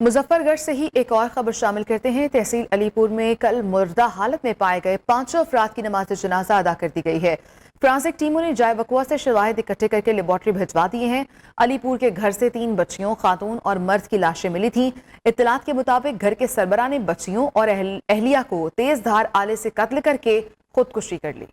मुजफ्फरगढ़ से ही एक और खबर शामिल करते हैं। तहसील अलीपुर में कल मुर्दा हालत में पाए गए 5 अफराद की नमाज जनाजा अदा कर दी गई है। फ्रांसिक टीमों ने जाय वकुआ से शवाहिद इकट्ठे करके लेबॉर्ट्री भिजवा दिए हैं। अलीपुर के घर से 3 बच्चियों, खातून और मर्द की लाशें मिली थीं। इत्तलात के मुताबिक घर के सरबरा ने बच्चियों और अहलिया को तेज धार आले से कत्ल करके खुदकुशी कर ली।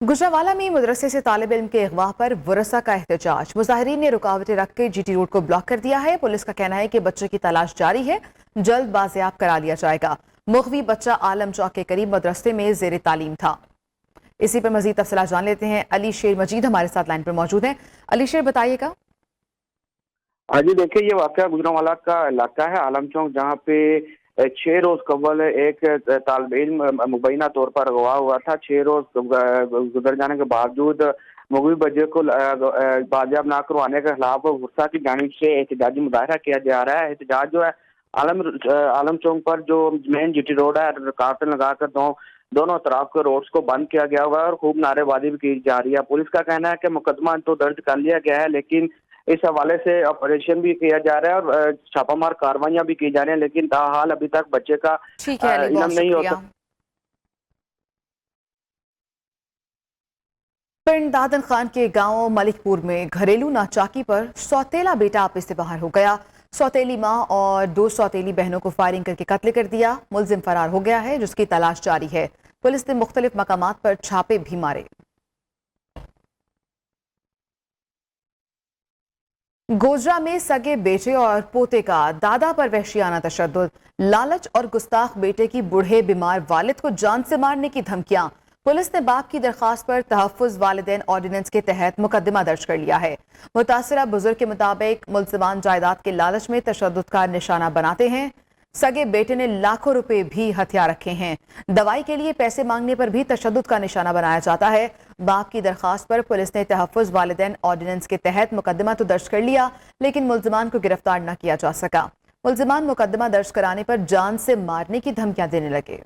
गुजरांवाला में मदरसे से तालिब इल्म के अगवा पर वरसा का एहतजाज। मुजाहिरीन ने रुकावटें रख के जीटी रोड को ब्लॉक कर दिया है। पुलिस का कहना है कि बच्चे की तलाश जारी है, जल्द बाजियाब करा लिया जाएगा। मुखवी बच्चा आलम चौक के करीब मदरसे में जेर तालीम था। इसी पर मजीद तफसीलात जान लेते हैं। अली शेर मजीद हमारे साथ लाइन पर मौजूद हैं। अली शेर, बताइएगा। हाँ जी, देखिए ये वाकया गुजरांवाला का इलाका है, आलम चौक, जहाँ पे 6 रोज कबल एक तालिब इल्म मुबैना तौर पर अगवा हुआ था। 6 रोज गुजर जाने के बावजूद मुगवी बच्चे को बाजियाब ना करवाने के खिलाफ गुस्सा की जानिब से एहतजाजी मुजाहरा किया जा रहा है। एहतजाज जो है आलम चौक पर जो मेन जीटी रोड है, रुकावटें लगाकर दोनों तरफ के रोड्स को बंद किया गया हुआ है और खूब नारेबाजी भी की जा रही है। पुलिस का कहना है कि मुकदमा तो दर्ज कर लिया गया है, लेकिन इस हवाले से ऑपरेशन भी किया जा रहा है और छापामार कार्रवाइयां भी की जा रही हैं, लेकिन ताहाल अभी तक बच्चे का इल्म नहीं होता। पिंड दादन खान के गांव मलिकपुर में घरेलू नाचाकी पर सौतेला बेटा आपस से बाहर हो गया। सौतेली मां और 2 सौतेली बहनों को फायरिंग करके कत्ल कर दिया। मुलजिम फरार हो गया है, जिसकी तलाश जारी है। पुलिस ने मुख्तलिफ मकामात पर छापे भी मारे। गोजरा में सगे बेटे और पोते का दादा पर वहशियाना तशद्दुद। लालच और गुस्ताख बेटे की बूढ़े बीमार वालिद को जान से मारने की धमकियां। पुलिस ने बाप की दरखास्त पर तहफ्फुज वालिदैन ऑर्डिनेंस के तहत मुकदमा दर्ज कर लिया है। मुतासरा बुजुर्ग के मुताबिक मुल्जिमान जायदाद के लालच में तशद्दुद का निशाना बनाते हैं। सगे बेटे ने लाखों रुपए भी हथियार रखे हैं। दवाई के लिए पैसे मांगने पर भी तशद्दुद का निशाना बनाया जाता है। बाप की दरखास्त पर पुलिस ने तहफ्फुज वालिदैन ऑर्डिनेंस के तहत मुकदमा तो दर्ज कर लिया, लेकिन मुल्जिमान को गिरफ्तार न किया जा सका। मुल्जिमान मुकदमा दर्ज कराने पर जान से मारने की धमकियां देने लगे।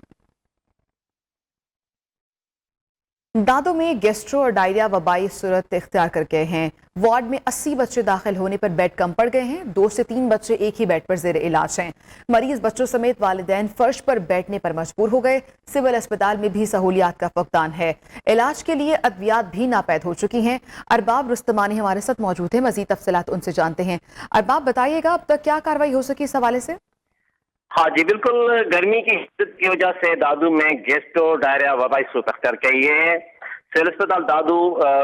दादो में गैस्ट्रो और डायरिया वबाई सूरत इख्तियार कर गए हैं। वार्ड में 80 बच्चे दाखिल होने पर बेड कम पड़ गए हैं। 2 से 3 बच्चे एक ही बेड पर जेर इलाज हैं। मरीज बच्चों समेत वालिदैन फर्श पर बैठने पर मजबूर हो गए। सिविल अस्पताल में भी सहूलियात का फकदान है। इलाज के लिए अद्वियात भी नापैद हो चुकी हैं। अरबाब रुस्तमानी हमारे साथ मौजूद है, मजीद तफसीलात उनसे जानते हैं। अरबाब, बताइएगा अब तक क्या कार्रवाई हो सकी इस हवाले से? हाँ जी, बिल्कुल। गर्मी की शिद्दत की वजह से दादू में गैस्ट्रो डायरिया वबाई सूरत अख्तियार की है। सिविल अस्पताल दादू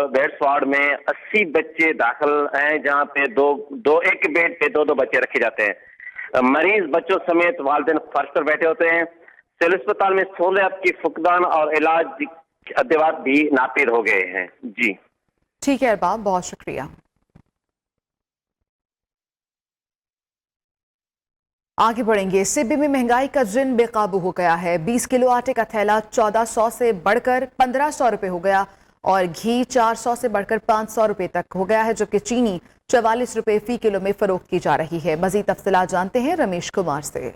बेड्स वार्ड में 80 बच्चे दाखिल हैं, जहाँ पे एक बेड पे 2-2 बच्चे रखे जाते हैं। मरीज बच्चों समेत वालिदैन फर्श पर बैठे होते हैं। सिविल अस्पताल में सहूलियात की फुकदान और इलाज अद्वियात भी नापीद हो गए हैं। जी ठीक है अरबाब, बहुत शुक्रिया। आगे बढ़ेंगे। सिब्बी में महंगाई का जिन बेकाबू हो गया है। 20 किलो आटे का थैला 1400 से बढ़कर 1500 रुपए हो गया और घी 400 से बढ़कर 500 रुपए तक हो गया है, जबकि चीनी 44 रुपए फी किलो में फरोख्त की जा रही है। मजीद तफसीलात जानते हैं रमेश कुमार से।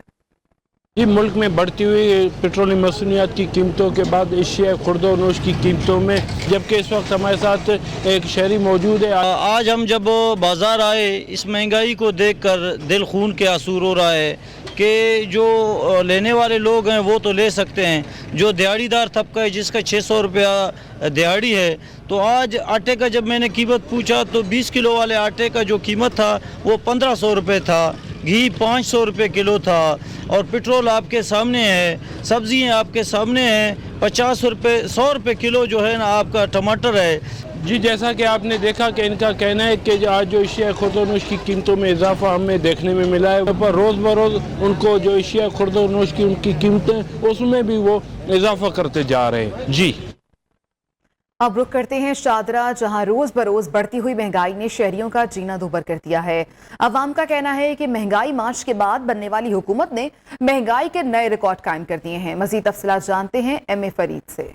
ये मुल्क में बढ़ती हुई पेट्रोलियम मसूलियात की कीमतों के बाद एशिया खुर्दोनोश की कीमतों में, जबकि इस वक्त हमारे साथ एक शहरी मौजूद है। आज हम जब बाज़ार आए, इस महंगाई को देखकर दिल खून के आंसू रो रहा है कि जो लेने वाले लोग हैं वो तो ले सकते हैं, जो दिहाड़ीदार तबका है जिसका 600 रुपया दिहाड़ी है, तो आज आटे का जब मैंने कीमत पूछा तो 20 किलो वाले आटे का जो कीमत था वो 1500 रुपये था, घी 500 रुपये किलो था और पेट्रोल आपके सामने है, सब्जियां आपके सामने हैं, 50 रुपये 100 रुपये किलो जो है ना आपका टमाटर है। जी, जैसा कि आपने देखा कि इनका कहना है कि आज जो एशिया खुर्दोनोश की कीमतों में इजाफा हमें देखने में मिला है, पर रोज़ बरोज़ उनको जो एशिया खुर्दोनोश की उनकी कीमतें उसमें भी वो इजाफा करते जा रहे हैं। जी, अब रुक करते हैं शादरा, जहां रोज बरोज बढ़ती हुई महंगाई ने शहरियों का जीना दूभर कर दिया है। अवाम का कहना है कि महंगाई मार्च के बाद बनने वाली हुकूमत ने महंगाई के नए रिकॉर्ड कायम कर दिए हैं। मजीद तफसीलात जानते हैं एम ए फरीद से।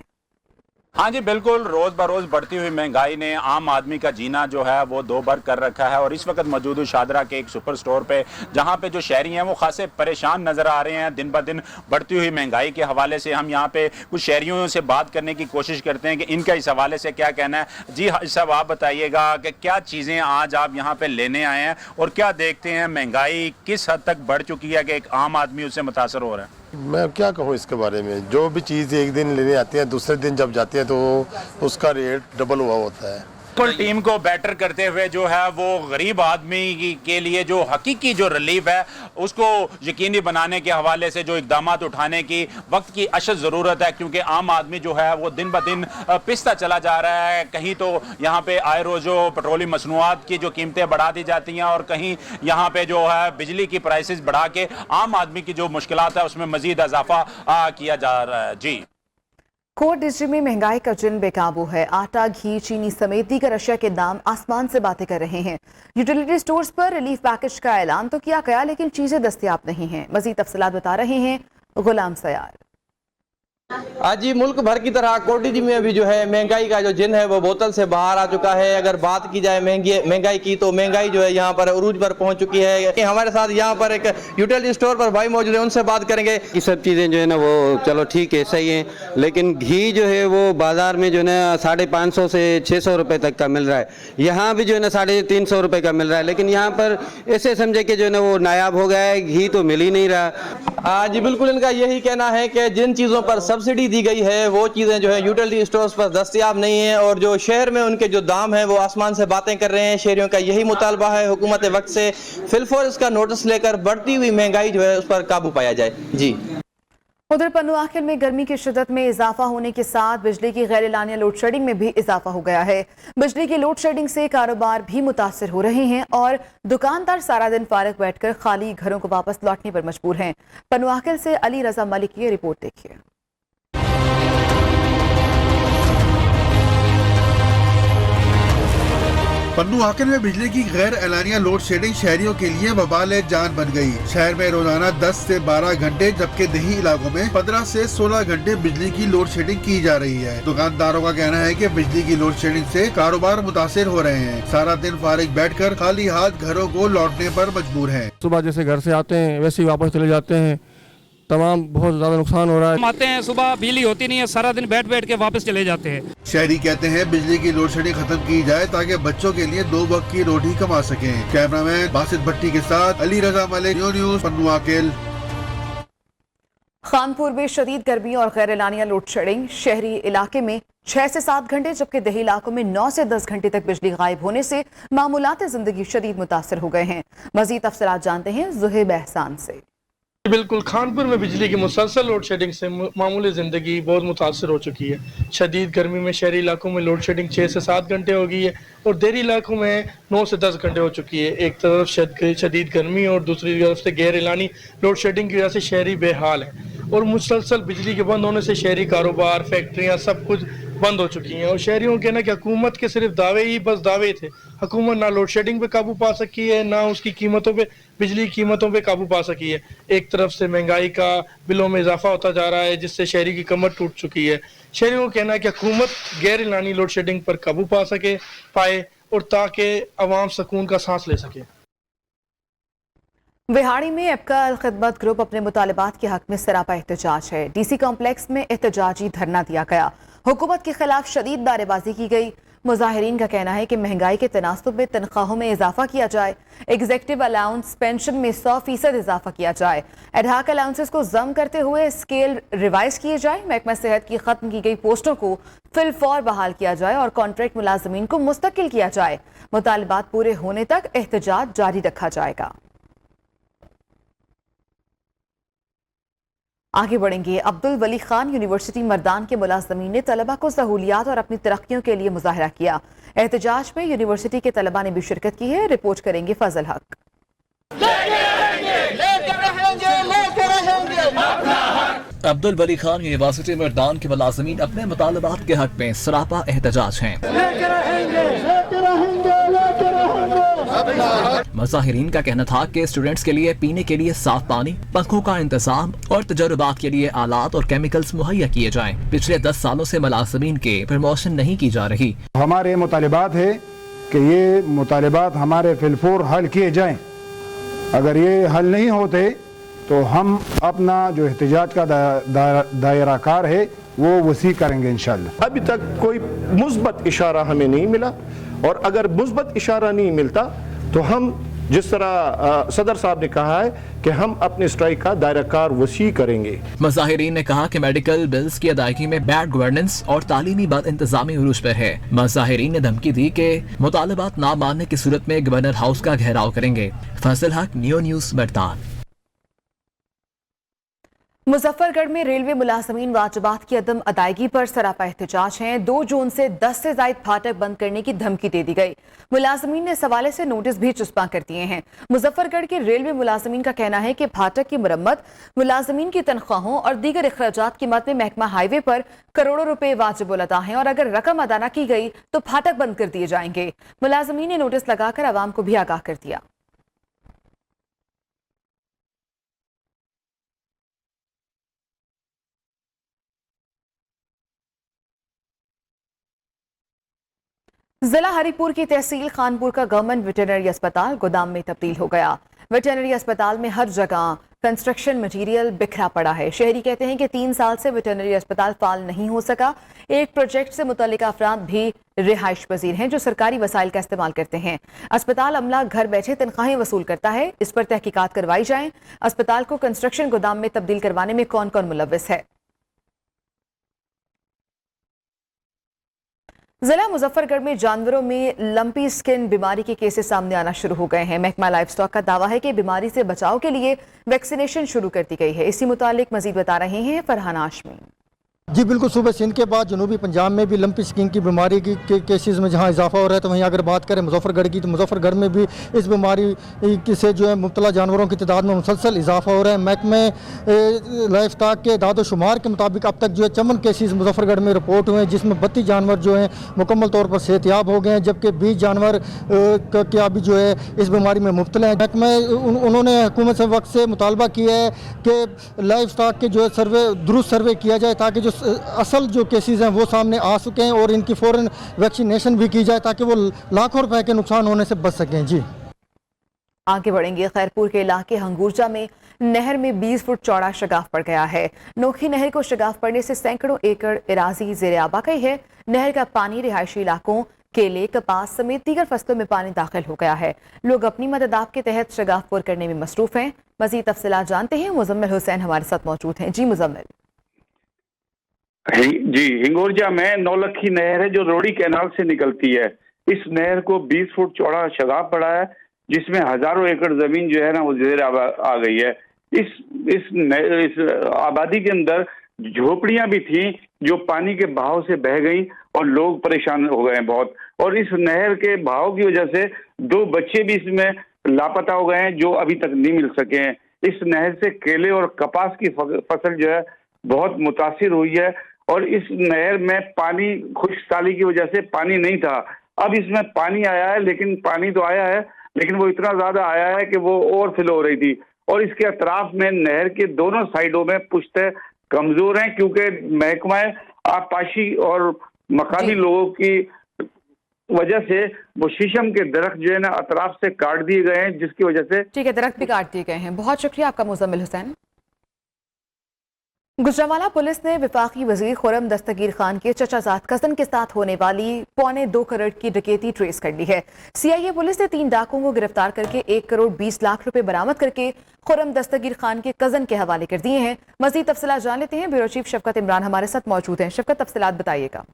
हाँ जी बिल्कुल, रोज बरोज बढ़ती हुई महंगाई ने आम आदमी का जीना जो है वो दो बर कर रखा है। और इस वक्त मौजूद हूँ शादरा के एक सुपर स्टोर पे, जहाँ पे जो शहरी हैं वो खासे परेशान नजर आ रहे हैं दिन ब दिन बढ़ती हुई महंगाई के हवाले से। हम यहाँ पे कुछ शहरियों से बात करने की कोशिश करते हैं कि इनका इस हवाले से क्या कहना है। जी साहब, आप बताइएगा कि क्या चीज़ें आज आप यहाँ पे लेने आए हैं और क्या देखते हैं महंगाई किस हद तक बढ़ चुकी है कि एक आम आदमी उससे मुतासर हो रहा है। मैं क्या कहूँ इसके बारे में, जो भी चीज़ एक दिन लेने आती है दूसरे दिन जब जाती है तो उसका रेट डबल हुआ होता है। फुल टीम को बेटर करते हुए जो है वो गरीब आदमी के लिए जो हकीकी जो रिलीफ है उसको यकीनी बनाने के हवाले से जो इकदाम उठाने की वक्त की अशद ज़रूरत है, क्योंकि आम आदमी जो है वो दिन ब दिन पिसता चला जा रहा है। कहीं तो यहाँ पे आए रोज़ो पेट्रोलियम मसनूआत की जो कीमतें बढ़ा दी जाती हैं और कहीं यहाँ पे जो है बिजली की प्राइसेस बढ़ा के आम आदमी की जो मुश्किलात है उसमें मजीद इजाफा किया जा रहा है। जी, कोट डिस्ट्रिक्ट में महंगाई का जिन बेकाबू है। आटा, घी, चीनी समेत दीगर अशिया के दाम आसमान से बातें कर रहे हैं। यूटिलिटी स्टोर्स पर रिलीफ पैकेज का ऐलान तो किया गया, लेकिन चीजें दस्तयाब नहीं हैं। मजीद तफसीलात बता रहे हैं गुलाम सयार। आज ही मुल्क भर की तरह कोटी में भी जो है महंगाई का जो जिन है वो बोतल से बाहर आ चुका है। अगर बात की जाए महंगाई की तो महंगाई जो है यहाँ पर उरूज पर पहुंच चुकी है। हमारे साथ यहाँ पर एक यूटिलिटी स्टोर पर भाई मौजूद है, उनसे बात करेंगे। ये सब चीज़ें जो है ना वो चलो ठीक है, सही है, लेकिन घी जो है वो बाज़ार में जो है ना 550 से 600 रुपये तक का मिल रहा है। यहाँ भी जो है ना 350 रुपये का मिल रहा है, लेकिन यहाँ पर ऐसे समझे कि जो है ना वो नायाब हो गया है, घी तो मिल ही नहीं रहा। जी बिल्कुल, इनका यही कहना है कि जिन चीज़ों पर सब्सिडी दी गई है वो चीज़ें जो है यूटिलिटी स्टोर्स पर दस्तयाब नहीं है और जो शहर में उनके जो दाम है वो आसमान से बातें कर रहे हैं। शहरियों का यही मुतालबा है हुकूमत वक्त से फिलफौर इसका नोटिस लेकर बढ़ती हुई महंगाई जो है उस पर काबू पाया जाए। जी, उधर पन्नू आखिर में गर्मी की शिद्दत में इजाफा होने के साथ बिजली की गैर एलानिया लोड शेडिंग में भी इजाफा हो गया है। बिजली की लोड शेडिंग से कारोबार भी मुतासर हो रहे हैं और दुकानदार सारा दिन फारग बैठकर खाली घरों को वापस लौटने पर मजबूर हैं। पन्नू आखिर से अली रजा मलिक की रिपोर्ट देखिए। पन्नू आखिर में बिजली की गैर एलानिया लोड शेडिंग शहरियों के लिए वबाल जान बन गई। शहर में रोजाना 10 से 12 घंटे जबकि देही इलाकों में 15 से 16 घंटे बिजली की लोड शेडिंग की जा रही है। दुकानदारों का कहना है कि बिजली की लोड शेडिंग से कारोबार मुतासिर हो रहे हैं। सारा दिन फारिग बैठकर खाली हाथ घरों को लौटने पर मजबूर हैं। सुबह जैसे घर से आते हैं वैसे ही वापस चले जाते हैं, तमाम बहुत ज्यादा नुकसान हो रहा है। हम आते हैं सुबह बिजली होती नहीं है, सारा दिन बैठ बैठ के वापस चले जाते हैं। शहरी कहते हैं बिजली की लोड शेडिंग खत्म की जाए ताकि बच्चों के लिए 2 वक्त की रोटी कमा सकें। कैमरामैन बासित भट्टी के साथ अली रजा मलिक, न्यूज़ पन्नू आकिल। खानपुर में शदीद गर्मी और गैर एलानिया लोड शेडिंग। शहरी इलाके में 6 से 7 घंटे जबकि देही इलाकों में 9 से 10 घंटे तक बिजली गायब होने से मामूलात जिंदगी शदीद मुतासर हो गए हैं। मजीद तफसीलात जानते हैं जुहेब एहसान से। बिल्कुल, खानपुर में बिजली की मुसलसल लोड शेडिंग से मामूली ज़िंदगी बहुत मुतासर हो चुकी है। शदीद गर्मी में शहरी इलाकों में लोड शेडिंग 6 से 7 घंटे हो गई है और देरी इलाकों में 9 से 10 घंटे हो चुकी है। एक तरफ शदीद गर्मी और दूसरी तरफ से गैर एलानी लोड शेडिंग की वजह से शहरी बेहाल है और मुसलसल बिजली के बंद होने से शहरी कारोबार, फैक्ट्रियाँ सब कुछ बंद हो चुकी हैं। और शहरियों के ना कि हुकूमत के सिर्फ दावे ही बस दावे थे। हुकूमत ना लोड शेडिंग पे काबू पा सकी है, ना उसकी कीमतों पे, बिजली कीमतों पे काबू पा सकी है। एक तरफ से महंगाई का बिलों में इजाफा होता जा रहा है जिससे शहरी की कमर टूट चुकी है। शहरियों का कहना है कि हुकूमत गैर एलानी लोड शेडिंग पर काबू पाए और ताकि अवाम सुकून का सांस ले सके। विहाड़ी में एपका अल खिदमत ग्रुप अपने मुतालिबात के हक में सरापा एहतजाज है। डीसी कॉम्प्लेक्स में एहतजाजी धरना दिया गया। हुकूमत के खिलाफ शदीद नारेबाजी की गई। मुजाहिरीन का कहना है कि महंगाई के तनासुब में तनख्वाहों में इजाफा किया जाए, एग्जेक्टिव अलाउंस पेंशन में 100% इजाफा किया जाए, एडहाक अलाउंसेस को जम करते हुए स्केल रिवाइज किए जाए, महकमा सेहत की खत्म की गई पोस्टों को फिलफौर बहाल किया जाए और कॉन्ट्रैक्ट मुलाजमीन को मुस्तकिल किया जाए। मुतालिबात पूरे होने तक एहतजाज जारी रखा जाएगा। आगे बढ़ेंगे। अब्दुल वली खान यूनिवर्सिटी मर्दान के मुलाजमीन ने तलबा को सहूलियात और अपनी तरक्कियों के लिए मुजाहरा किया। एहतजाज में यूनिवर्सिटी के तलबा ने भी शिरकत की है। रिपोर्ट करेंगे फजल हक। अब्दुल वली खान यूनिवर्सिटी मर्दान के मुलाजमीन अपने मुतालबात के हक में सरापा एहतजाज हैं। मुजाहिरीन का कहना था कि स्टूडेंट्स के लिए पीने के लिए साफ पानी, पंखों का इंतजाम और तजर्बात के लिए आलात और केमिकल्स मुहैया किए जाएं। पिछले 10 सालों से मुलाजिमीन के प्रमोशन नहीं की जा रही। हमारे मुतालिबात है कि ये मुतालिबात हमारे फिलफोर हल किए जाएं। अगर ये हल नहीं होते तो हम अपना जो एहतजाज का दायरा कार है वो वसी करेंगे इंशाल्लाह। अभी तक कोई मुस्बत इशारा हमें नहीं मिला, और अगर मुस्बत इशारा नहीं मिलता तो हम जिस तरह सदर साहब ने कहा है कि हम अपने स्ट्राइक का दायरा कार वसी करेंगे। मुजाहिरीन ने कहा कि मेडिकल बिल्स की अदायगी में बैड गवर्नेंस और तालीमी बद इंतजामी उरूज पर है। मुजाहिरीन ने धमकी दी कि मुतालबात ना मानने की सूरत में गवर्नर हाउस का घेराव करेंगे। फैसल हक, न्यू न्यूज़, बरतान। मुजफ्फरगढ़ में रेलवे मुलाजमीन वाजिबात की अदम अदायगी पर सरापा एहतजाज हैं। 2 जून से 10 से ज्यादा फाटक बंद करने की धमकी दे दी गई। मुलाजमीन ने इस हवाले से नोटिस भी चुस्पा कर दिए हैं। मुजफ्फरगढ़ के रेलवे मुलाजमीन का कहना है कि फाटक की मरम्मत, मुलाजमीन की तनख्वाहों और दीगर अखराजात की मद में महकमा हाईवे पर करोड़ों रुपए वाजिब अदा हैं और अगर रकम अदा न की गई तो फाटक बंद कर दिए जाएंगे। मुलाजमीन ने नोटिस लगाकर आवाम को भी आगाह कर दिया। जिला हरिपुर की तहसील खानपुर का गवर्नमेंट वेटरनरी अस्पताल गोदाम में तब्दील हो गया। वेटरनरी अस्पताल में हर जगह कंस्ट्रक्शन मटेरियल बिखरा पड़ा है। शहरी कहते हैं कि 3 साल से वेटरनरी अस्पताल फाल नहीं हो सका। एक प्रोजेक्ट से मुतल्लिका अफराद भी रिहाइश पजीर हैं जो सरकारी वसाइल का इस्तेमाल करते हैं। अस्पताल अमला घर बैठे तनख्वाहें वसूल करता है। इस पर तहकीकात करवाई जाए। अस्पताल को कंस्ट्रक्शन गोदाम में तब्दील करवाने में कौन कौन मुलव्विस है। जिला मुजफ्फरगढ़ में जानवरों में लंपी स्किन बीमारी के केसेस सामने आना शुरू हो गए हैं। महकमा लाइफ स्टॉक का दावा है कि बीमारी से बचाव के लिए वैक्सीनेशन शुरू कर दी गई है। इसी मुतालिक मजीद बता रहे हैं फरहान हाशमी। जी बिल्कुल, सुबह सिंध के बाद जनूबी पंजाब में भी लंपी स्किन की बीमारी के केसेस में जहां इजाफा हो रहा है, तो वहीं अगर बात करें मुजफ्फरगढ़ की, तो मुजफ्फरगढ़ में भी इस बीमारी से जो है मुब्तला जानवरों की तादाद में मुसलसल इजाफा हो रहा है। महकमे लाइफ स्टॉक के दादो शुमार के मुताबिक अब तक जो है 54 केसेस मुजफ्फरगढ़ में रिपोर्ट हुए हैं, जिसमें 32 जानवर जो हैं मुकम्मल तौर पर सेहतियाब हो गए हैं, जबकि 20 जानवर क्या भी जो है इस बीमारी में मुब्तला हैं। महकमे उन्होंने हुकूमत से वक्त से मुतालबा किया है कि लाइफ स्टॉक के जो है सर्वे दुरुस्त सर्वे किया जाए ताकि जो असल जो केसेस हैं वो सामने आ सकें और इनकी फौरन वैक्सीनेशन भी की जाए ताकि वो लाखों रुपए के नुकसान होने से बच सकें। जी आगे बढ़ेंगे। खैरपुर के इलाके हंगूरजा में नहर में 20 फुट चौड़ा शगाफ पड़ गया है। नोखी नहर को शगाफ पड़ने से सैकड़ों एकड़ इराजी ज़ेरे आबा गई है। नहर का पानी रिहायशी इलाकों, केले, कपास समेत दीगर फसलों में पानी दाखिल हो गया है। लोग अपनी मदद आपके तहत शगाफ पुर करने में मसरूफ हैं। मजीद तफसीलात जानते हैं। मुजम्मिल हुसैन हमारे साथ मौजूद हैं। जी मुजम्मिल। जी, हिंगोरजा में नौलखी नहर है जो रोड़ी कैनाल से निकलती है। इस नहर को 20 फुट चौड़ा शगाफ पड़ा है, जिसमें हजारों एकड़ जमीन जो है ना वो ज़ेर आ गई है। इस आबादी के अंदर झोपड़ियां भी थी जो पानी के बहाव से बह गई और लोग परेशान हो गए हैं बहुत। और इस नहर के बहाव की वजह से 2 बच्चे भी इसमें लापता हो गए हैं जो अभी तक नहीं मिल सके हैं। इस नहर से केले और कपास की फसल जो है बहुत मुतासिर हुई है और इस नहर में पानी खुशसाली की वजह से पानी नहीं था। अब इसमें पानी आया है, लेकिन पानी तो आया है लेकिन वो इतना ज्यादा आया है कि वो ओवरफ्लो हो रही थी। और इसके अतराफ में नहर के दोनों साइडों में पुश्ते कमजोर हैं क्योंकि महकमा आबपाशी और मकामी लोगों की वजह से वो शीशम के दरख्त जो है ना अतराफ से काट दिए गए हैं, जिसकी वजह से ठीक है, दरख्त भी काट दिए गए हैं। बहुत शुक्रिया आपका मुजम्मिल हुसैन। गुजरांवाला पुलिस ने वफाकी वजीर खुर्रम दस्तगीर खान के चचाजाद कजन के साथ होने वाली 1.25 करोड़ की डकैती ट्रेस कर ली है। सीआईए पुलिस ने 3 डाकुओं को गिरफ्तार करके 1 करोड़ 20 लाख रुपए बरामद करके खुर्रम दस्तगीर खान के कजन के हवाले कर दिए हैं। मजीद तफसीलात जान लेते हैं। ब्यूरो चीफ शफकत इमरान हमारे साथ मौजूद हैं। शफकत, तफसीलात बताइएगा।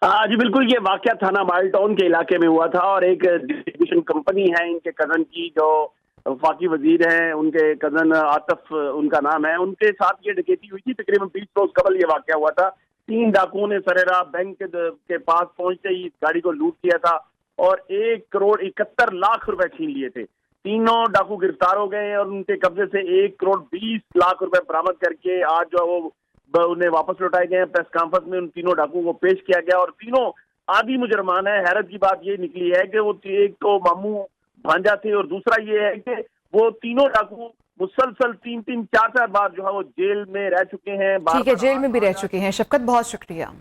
जी बिल्कुल, ये वाकया थाना मालटाउन के इलाके में हुआ था और एक डिस्ट्रीब्यूशन कंपनी है इनके कजन की, जो वफाकी वजीर हैं, उनके कजन आतिफ उनका नाम है, उनके साथ ये डकैती हुई थी। तकरीबन 20 रोज कबल ये वाकया हुआ था। 3 डाकुओं ने सरेरा बैंक के पास पहुंचते ही गाड़ी को लूट किया था और 1 करोड़ 71 लाख रुपए छीन लिए थे। तीनों डाकू गिरफ्तार हो गए और उनके कब्जे से 1 करोड़ 20 लाख रुपए बरामद करके आज जो वो उन्हें वापस लौटाए गए। प्रेस कॉन्फ्रेंस में उन तीनों डाकुओं को पेश किया गया और तीनों आदि मुजरमान है। हैरत की बात ये निकली है कि वो एक तो मामू भांजा थे, और दूसरा ये है कि वो तीनों डाकू मुसलसल 3-3, 4-4 बार जो है वो जेल में रह चुके हैं। ठीक है, जेल में भी रह चुके हैं। शफकत, बहुत शुक्रिया।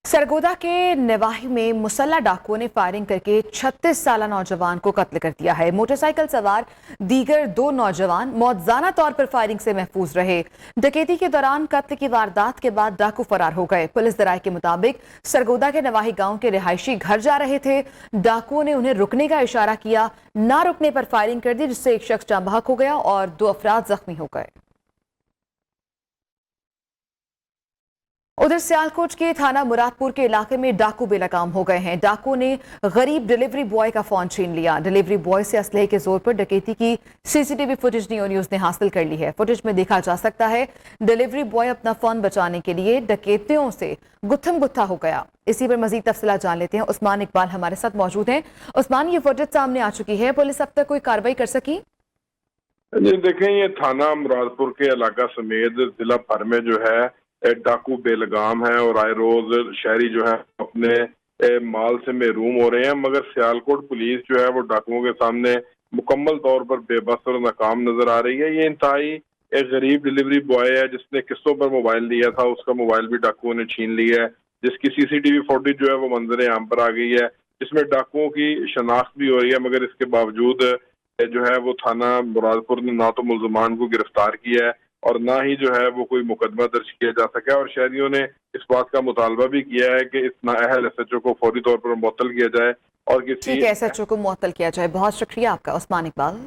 सरगोदा के नवाही में मुसल्ला डाकुओं ने फायरिंग करके 36 साल नौजवान को कत्ल कर दिया है। मोटरसाइकिल सवार दीगर 2 नौजवान मौजाना तौर पर फायरिंग से महफूज रहे। डकैती के दौरान कत्ल की वारदात के बाद डाकू फरार हो गए। पुलिस दराये के मुताबिक सरगोदा के नवाही गांव के रिहायशी घर जा रहे थे। डाकुओं ने उन्हें रुकने का इशारा किया, ना रुकने पर फायरिंग कर दी, जिससे एक शख्स जाँ बहक हो गया और 2 अफराद जख्मी हो गए। उधर सियालकोट के थाना मुरादपुर के इलाके में डाकू बेलगाम हो गए हैं। डाकुओं ने गरीब डिलीवरी बॉय का फोन छीन लिया। डिलीवरी बॉय से असलहे के जोर पर डकैती की सीसीटीवी फुटेज नियो न्यूज ने हासिल कर ली है। फुटेज में देखा जा सकता है डिलीवरी बॉय अपना फोन बचाने के लिए डकैतियों से गुत्थम गुत्था हो गया। इसी पर मजीद तफसीलात जान लेते हैं। उस्मान इकबाल हमारे साथ मौजूद हैं। उस्मान, ये फुटेज सामने आ चुकी है, पुलिस अब तक कोई कार्रवाई कर सकी? जी देखें, ये थाना मुरादपुर के इलाका समेत जिला भर में जो है डाकू बेलगाम है और आए रोज शहरी जो है अपने माल से महरूम हो रहे हैं। मगर सियालकोट पुलिस जो है वो डाकुओं के सामने मुकम्मल तौर पर बेबस और नाकाम नजर आ रही है। ये इंतहाई एक गरीब डिलीवरी बॉय है जिसने किस्तों पर मोबाइल लिया था, उसका मोबाइल भी डाकुओं ने छीन लिया है, जिसकी सीसीटीवी फुटेज जो है वो मंजर आम पर आ गई है, जिसमें डाकुओं की शनाख्त भी हो रही है। मगर इसके बावजूद जो है वो थाना मुरादपुर ने ना तो मुल्जमान को गिरफ्तार किया है और ना ही जो है वो कोई मुकदमा दर्ज किया जा सका। और शहरियों ने इस बात का मुतालबा भी किया है कि इस नाअहल SHO को फौरी तौर पर मुअत्तल किया जाए और किसी ठीक है, SHO को मुअत्तल किया जाए। बहुत शुक्रिया आपका उस्मान इकबाल।